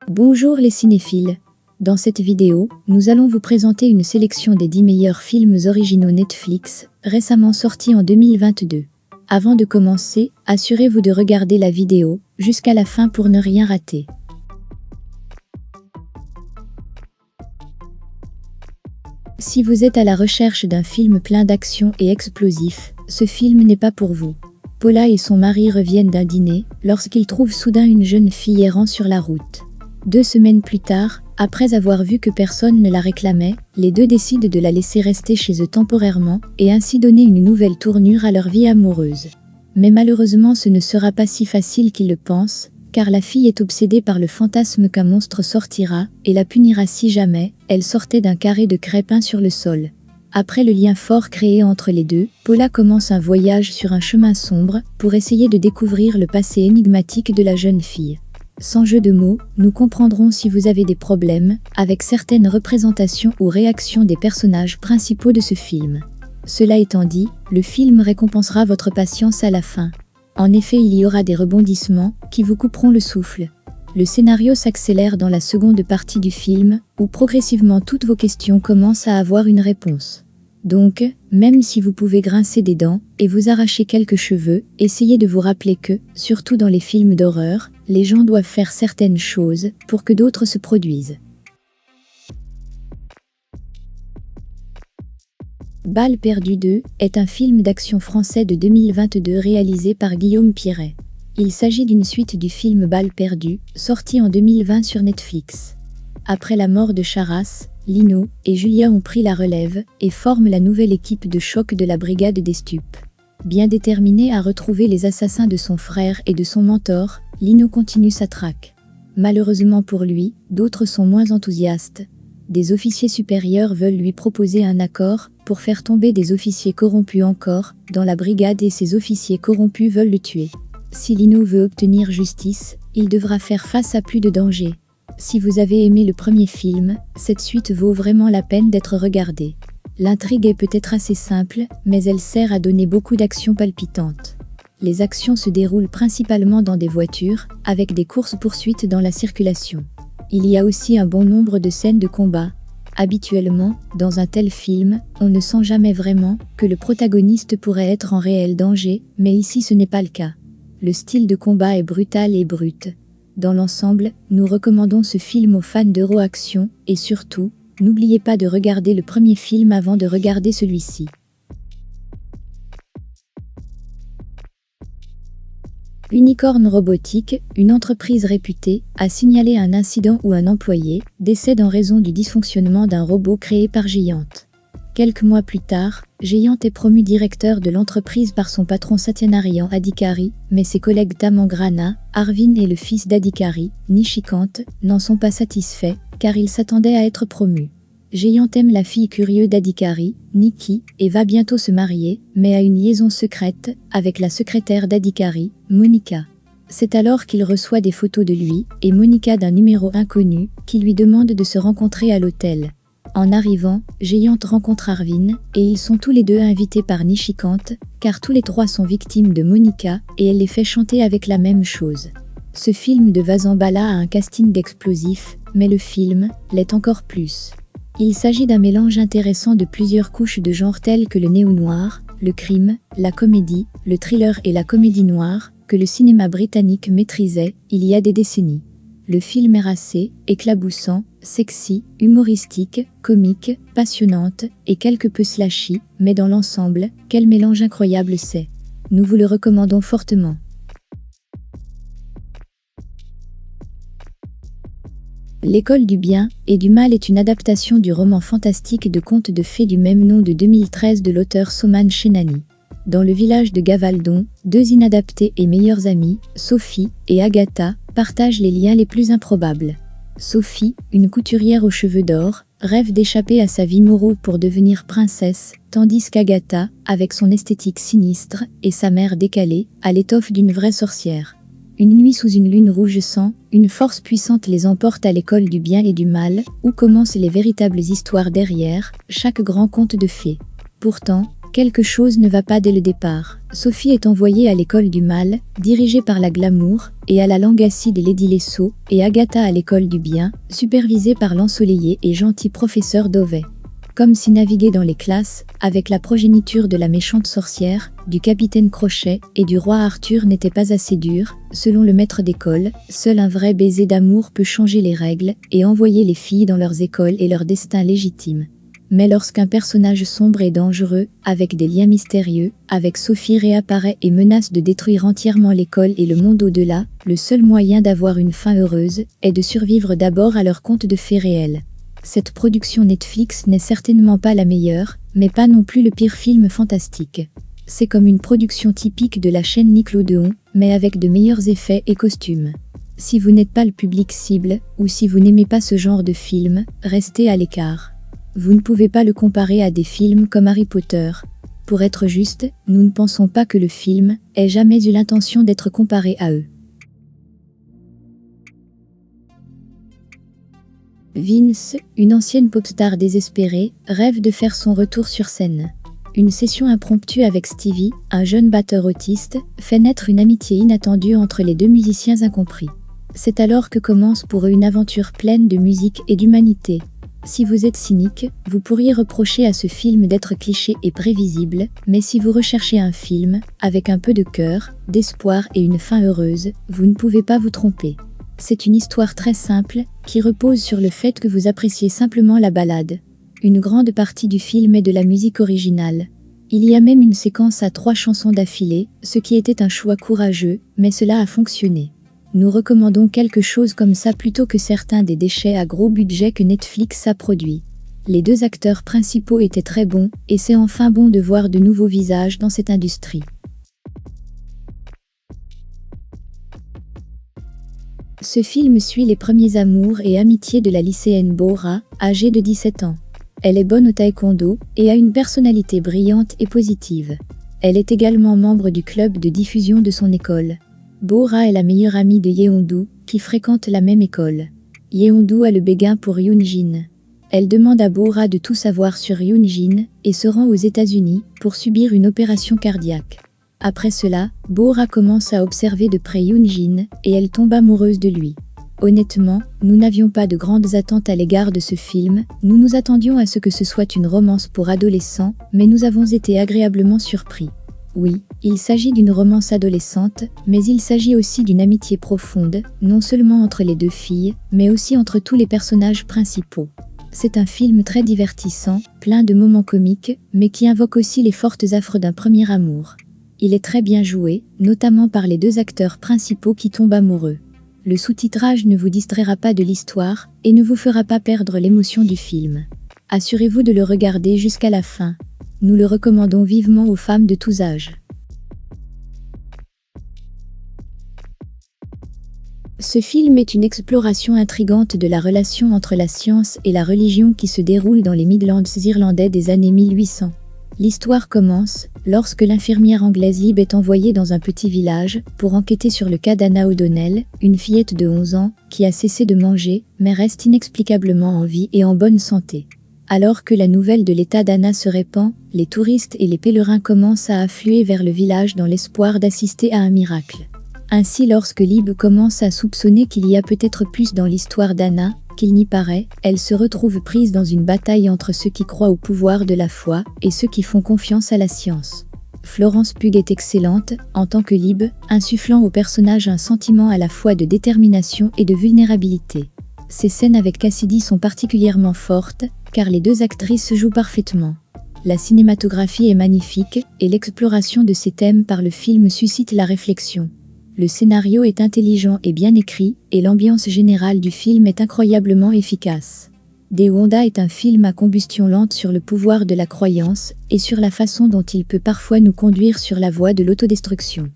Bonjour les cinéphiles. Dans cette vidéo, nous allons vous présenter une sélection des 10 meilleurs films originaux Netflix, récemment sortis en 2022. Avant de commencer, assurez-vous de regarder la vidéo jusqu'à la fin pour ne rien rater. Si vous êtes à la recherche d'un film plein d'action et explosif, ce film n'est pas pour vous. Paula et son mari reviennent d'un dîner lorsqu'ils trouvent soudain une jeune fille errant sur la route. 2 semaines plus tard, après avoir vu que personne ne la réclamait, les deux décident de la laisser rester chez eux temporairement et ainsi donner une nouvelle tournure à leur vie amoureuse. Mais malheureusement ce ne sera pas si facile qu'ils le pensent, car la fille est obsédée par le fantasme qu'un monstre sortira et la punira si jamais elle sortait d'un carré de crêpes peint sur le sol. Après le lien fort créé entre les deux, Paula commence un voyage sur un chemin sombre pour essayer de découvrir le passé énigmatique de la jeune fille. Sans jeu de mots, nous comprendrons si vous avez des problèmes avec certaines représentations ou réactions des personnages principaux de ce film. Cela étant dit, le film récompensera votre patience à la fin. En effet, il y aura des rebondissements qui vous couperont le souffle. Le scénario s'accélère dans la seconde partie du film, où progressivement toutes vos questions commencent à avoir une réponse. Donc, même si vous pouvez grincer des dents et vous arracher quelques cheveux, essayez de vous rappeler que, surtout dans les films d'horreur, les gens doivent faire certaines choses pour que d'autres se produisent. Balles perdues 2 est un film d'action français de 2022 réalisé par Guillaume Piret. Il s'agit d'une suite du film Balles perdues, sorti en 2020 sur Netflix. Après la mort de Charas, Lino et Julia ont pris la relève et forment la nouvelle équipe de choc de la brigade des stupes. Bien déterminé à retrouver les assassins de son frère et de son mentor, Lino continue sa traque. Malheureusement pour lui, d'autres sont moins enthousiastes. Des officiers supérieurs veulent lui proposer un accord pour faire tomber des officiers corrompus encore dans la brigade et ces officiers corrompus veulent le tuer. Si Lino veut obtenir justice, il devra faire face à plus de dangers. Si vous avez aimé le premier film, cette suite vaut vraiment la peine d'être regardée. L'intrigue est peut-être assez simple, mais elle sert à donner beaucoup d'actions palpitantes. Les actions se déroulent principalement dans des voitures, avec des courses-poursuites dans la circulation. Il y a aussi un bon nombre de scènes de combat. Habituellement, dans un tel film, on ne sent jamais vraiment que le protagoniste pourrait être en réel danger, mais ici ce n'est pas le cas. Le style de combat est brutal et brut. Dans l'ensemble, nous recommandons ce film aux fans d'Euro-Action et surtout, n'oubliez pas de regarder le premier film avant de regarder celui-ci. Unicorn Robotique, une entreprise réputée, a signalé un incident où un employé décède en raison du dysfonctionnement d'un robot créé par Giant. Quelques mois plus tard, Giant est promu directeur de l'entreprise par son patron Satyanarayan Adhikari, mais ses collègues Tamangrana, Arvind et le fils d'Adhikari, Nishikant, n'en sont pas satisfaits, car ils s'attendaient à être promus. Giant aime la fille curieuse d'Adhikari, Nikki, et va bientôt se marier, mais a une liaison secrète avec la secrétaire d'Adhikari, Monica. C'est alors qu'il reçoit des photos de lui et Monica d'un numéro inconnu qui lui demande de se rencontrer à l'hôtel. En arrivant, Giant rencontre Arvind et ils sont tous les deux invités par Nishikant, car tous les trois sont victimes de Monica et elle les fait chanter avec la même chose. Ce film de Vazambala a un casting d'explosifs, mais le film l'est encore plus. Il s'agit d'un mélange intéressant de plusieurs couches de genres tels que le néo-noir, le crime, la comédie, le thriller et la comédie noire, que le cinéma britannique maîtrisait il y a des décennies. Le film est racé, éclaboussant, sexy, humoristique, comique, passionnante et quelque peu slashy, mais dans l'ensemble, quel mélange incroyable c'est. Nous vous le recommandons fortement. L'école du bien et du mal est une adaptation du roman fantastique de contes de fées du même nom de 2013 de l'auteur Soman Shenani. Dans le village de Gavaldon, 2 inadaptés et meilleures amies, Sophie et Agatha, partagent les liens les plus improbables. Sophie, une couturière aux cheveux d'or, rêve d'échapper à sa vie morose pour devenir princesse, tandis qu'Agatha, avec son esthétique sinistre et sa mère décalée, a l'étoffe d'une vraie sorcière. Une nuit sous une lune rouge sang, une force puissante les emporte à l'école du bien et du mal, où commencent les véritables histoires derrière chaque grand conte de fées. Pourtant, Quelque chose ne va pas dès le départ. Sophie est envoyée à l'école du mal, dirigée par la glamour, et à la langue acide Lady Lesseau, et Agatha à l'école du bien, supervisée par l'ensoleillé et gentil professeur Dovey. Comme si naviguer dans les classes, avec la progéniture de la méchante sorcière, du capitaine Crochet et du roi Arthur n'était pas assez dur, selon le maître d'école, seul un vrai baiser d'amour peut changer les règles et envoyer les filles dans leurs écoles et leur destin légitime. Mais lorsqu'un personnage sombre et dangereux, avec des liens mystérieux, avec Sophie réapparaît et menace de détruire entièrement l'école et le monde au-delà, le seul moyen d'avoir une fin heureuse est de survivre d'abord à leur conte de fées réels. Cette production Netflix n'est certainement pas la meilleure, mais pas non plus le pire film fantastique. C'est comme une production typique de la chaîne Nickelodeon, mais avec de meilleurs effets et costumes. Si vous n'êtes pas le public cible, ou si vous n'aimez pas ce genre de film, restez à l'écart. Vous ne pouvez pas le comparer à des films comme Harry Potter. Pour être juste, nous ne pensons pas que le film ait jamais eu l'intention d'être comparé à eux. Vince, une ancienne pop-star désespérée, rêve de faire son retour sur scène. Une session impromptue avec Stevie, un jeune batteur autiste, fait naître une amitié inattendue entre les deux musiciens incompris. C'est alors que commence pour eux une aventure pleine de musique et d'humanité. Si vous êtes cynique, vous pourriez reprocher à ce film d'être cliché et prévisible, mais si vous recherchez un film, avec un peu de cœur, d'espoir et une fin heureuse, vous ne pouvez pas vous tromper. C'est une histoire très simple, qui repose sur le fait que vous appréciez simplement la ballade. Une grande partie du film est de la musique originale. Il y a même une séquence à 3 chansons d'affilée, ce qui était un choix courageux, mais cela a fonctionné. Nous recommandons quelque chose comme ça plutôt que certains des déchets à gros budget que Netflix a produits. Les 2 acteurs principaux étaient très bons, et c'est enfin bon de voir de nouveaux visages dans cette industrie. Ce film suit les premiers amours et amitiés de la lycéenne Bora, âgée de 17 ans. Elle est bonne au taekwondo et a une personnalité brillante et positive. Elle est également membre du club de diffusion de son école. Bora est la meilleure amie de Yeondu, qui fréquente la même école. Yeondu a le béguin pour Yoonjin. Elle demande à Bora de tout savoir sur Yoonjin et se rend aux États-Unis pour subir une opération cardiaque. Après cela, Bora commence à observer de près Yoonjin et elle tombe amoureuse de lui. Honnêtement, nous n'avions pas de grandes attentes à l'égard de ce film, nous nous attendions à ce que ce soit une romance pour adolescents, mais nous avons été agréablement surpris. Oui, il s'agit d'une romance adolescente, mais il s'agit aussi d'une amitié profonde, non seulement entre les 2 filles, mais aussi entre tous les personnages principaux. C'est un film très divertissant, plein de moments comiques, mais qui invoque aussi les fortes affres d'un premier amour. Il est très bien joué, notamment par les 2 acteurs principaux qui tombent amoureux. Le sous-titrage ne vous distraira pas de l'histoire et ne vous fera pas perdre l'émotion du film. Assurez-vous de le regarder jusqu'à la fin. Nous le recommandons vivement aux femmes de tous âges. Ce film est une exploration intrigante de la relation entre la science et la religion qui se déroule dans les Midlands irlandais des années 1800. L'histoire commence lorsque l'infirmière anglaise Lib est envoyée dans un petit village pour enquêter sur le cas d'Anna O'Donnell, une fillette de 11 ans qui a cessé de manger mais reste inexplicablement en vie et en bonne santé. Alors que la nouvelle de l'état d'Anna se répand, les touristes et les pèlerins commencent à affluer vers le village dans l'espoir d'assister à un miracle. Ainsi, lorsque Lib commence à soupçonner qu'il y a peut-être plus dans l'histoire d'Anna qu'il n'y paraît, elle se retrouve prise dans une bataille entre ceux qui croient au pouvoir de la foi et ceux qui font confiance à la science. Florence Pugh est excellente, en tant que Lib, insufflant au personnage un sentiment à la fois de détermination et de vulnérabilité. Ces scènes avec Cassidy sont particulièrement fortes, car les 2 actrices jouent parfaitement. La cinématographie est magnifique, et l'exploration de ces thèmes par le film suscite la réflexion. Le scénario est intelligent et bien écrit, et l'ambiance générale du film est incroyablement efficace. The Wanda est un film à combustion lente sur le pouvoir de la croyance, et sur la façon dont il peut parfois nous conduire sur la voie de l'autodestruction.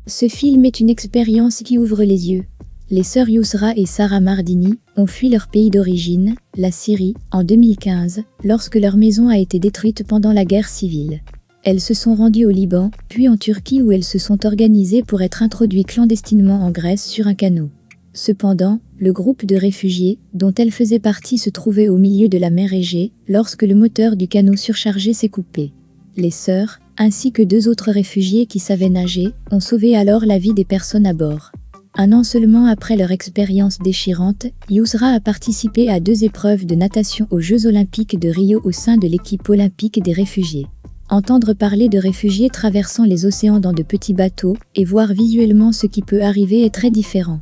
Ce film est une expérience qui ouvre les yeux. Les sœurs Yousra et Sarah Mardini ont fui leur pays d'origine, la Syrie, en 2015, lorsque leur maison a été détruite pendant la guerre civile. Elles se sont rendues au Liban, puis en Turquie où elles se sont organisées pour être introduites clandestinement en Grèce sur un canot. Cependant, le groupe de réfugiés, dont elle faisait partie, se trouvait au milieu de la mer Égée lorsque le moteur du canot surchargé s'est coupé. Les sœurs, ainsi que 2 autres réfugiés qui savaient nager, ont sauvé alors la vie des personnes à bord. Un an seulement après leur expérience déchirante, Yousra a participé à 2 épreuves de natation aux Jeux Olympiques de Rio au sein de l'équipe olympique des réfugiés. Entendre parler de réfugiés traversant les océans dans de petits bateaux et voir visuellement ce qui peut arriver est très différent.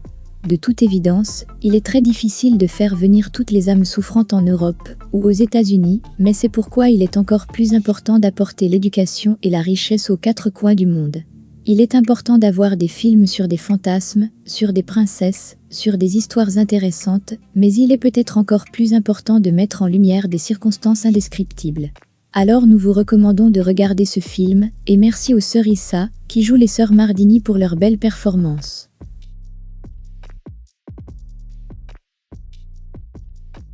De toute évidence, il est très difficile de faire venir toutes les âmes souffrantes en Europe ou aux États-Unis, mais c'est pourquoi il est encore plus important d'apporter l'éducation et la richesse aux 4 coins du monde. Il est important d'avoir des films sur des fantasmes, sur des princesses, sur des histoires intéressantes, mais il est peut-être encore plus important de mettre en lumière des circonstances indescriptibles. Alors nous vous recommandons de regarder ce film, et merci aux sœurs Issa, qui jouent les sœurs Mardini pour leur belle performance.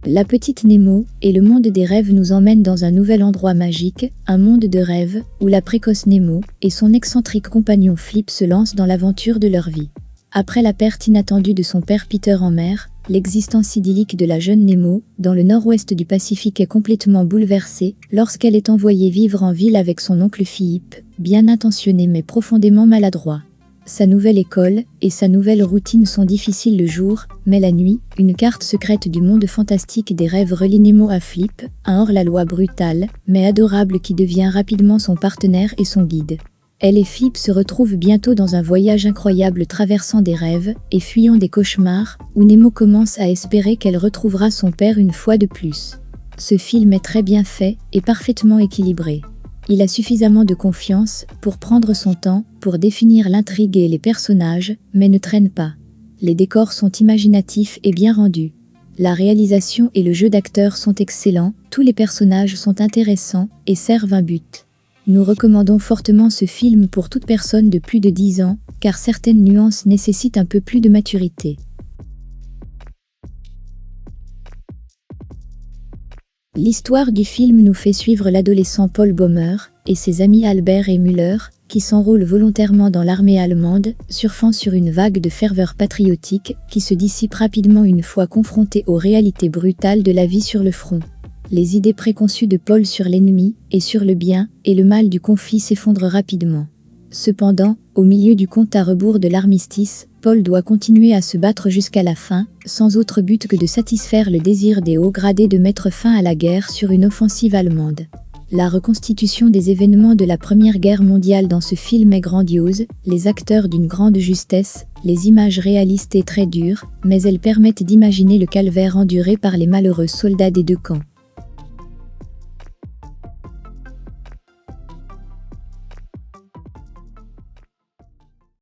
La petite Nemo et le monde des rêves nous emmènent dans un nouvel endroit magique, un monde de rêves, où la précoce Nemo et son excentrique compagnon Flip se lancent dans l'aventure de leur vie. Après la perte inattendue de son père Peter en mer, l'existence idyllique de la jeune Nemo, dans le nord-ouest du Pacifique, est complètement bouleversée lorsqu'elle est envoyée vivre en ville avec son oncle Philippe, bien intentionné mais profondément maladroit. Sa nouvelle école et sa nouvelle routine sont difficiles le jour, mais la nuit, une carte secrète du monde fantastique des rêves relie Nemo à Flip, un hors-la-loi brutal, mais adorable qui devient rapidement son partenaire et son guide. Elle et Flip se retrouvent bientôt dans un voyage incroyable traversant des rêves et fuyant des cauchemars, où Nemo commence à espérer qu'elle retrouvera son père une fois de plus. Ce film est très bien fait et parfaitement équilibré. Il a suffisamment de confiance pour prendre son temps, pour définir l'intrigue et les personnages, mais ne traîne pas. Les décors sont imaginatifs et bien rendus. La réalisation et le jeu d'acteurs sont excellents, tous les personnages sont intéressants et servent un but. Nous recommandons fortement ce film pour toute personne de plus de 10 ans, car certaines nuances nécessitent un peu plus de maturité. L'histoire du film nous fait suivre l'adolescent Paul Baumer et ses amis Albert et Müller, qui s'enrôlent volontairement dans l'armée allemande, surfant sur une vague de ferveur patriotique qui se dissipe rapidement une fois confrontés aux réalités brutales de la vie sur le front. Les idées préconçues de Paul sur l'ennemi et sur le bien et le mal du conflit s'effondrent rapidement. Cependant, au milieu du compte à rebours de l'armistice, Paul doit continuer à se battre jusqu'à la fin, sans autre but que de satisfaire le désir des hauts gradés de mettre fin à la guerre sur une offensive allemande. La reconstitution des événements de la Première Guerre mondiale dans ce film est grandiose, les acteurs d'une grande justesse, les images réalistes et très dures, mais elles permettent d'imaginer le calvaire enduré par les malheureux soldats des 2 camps.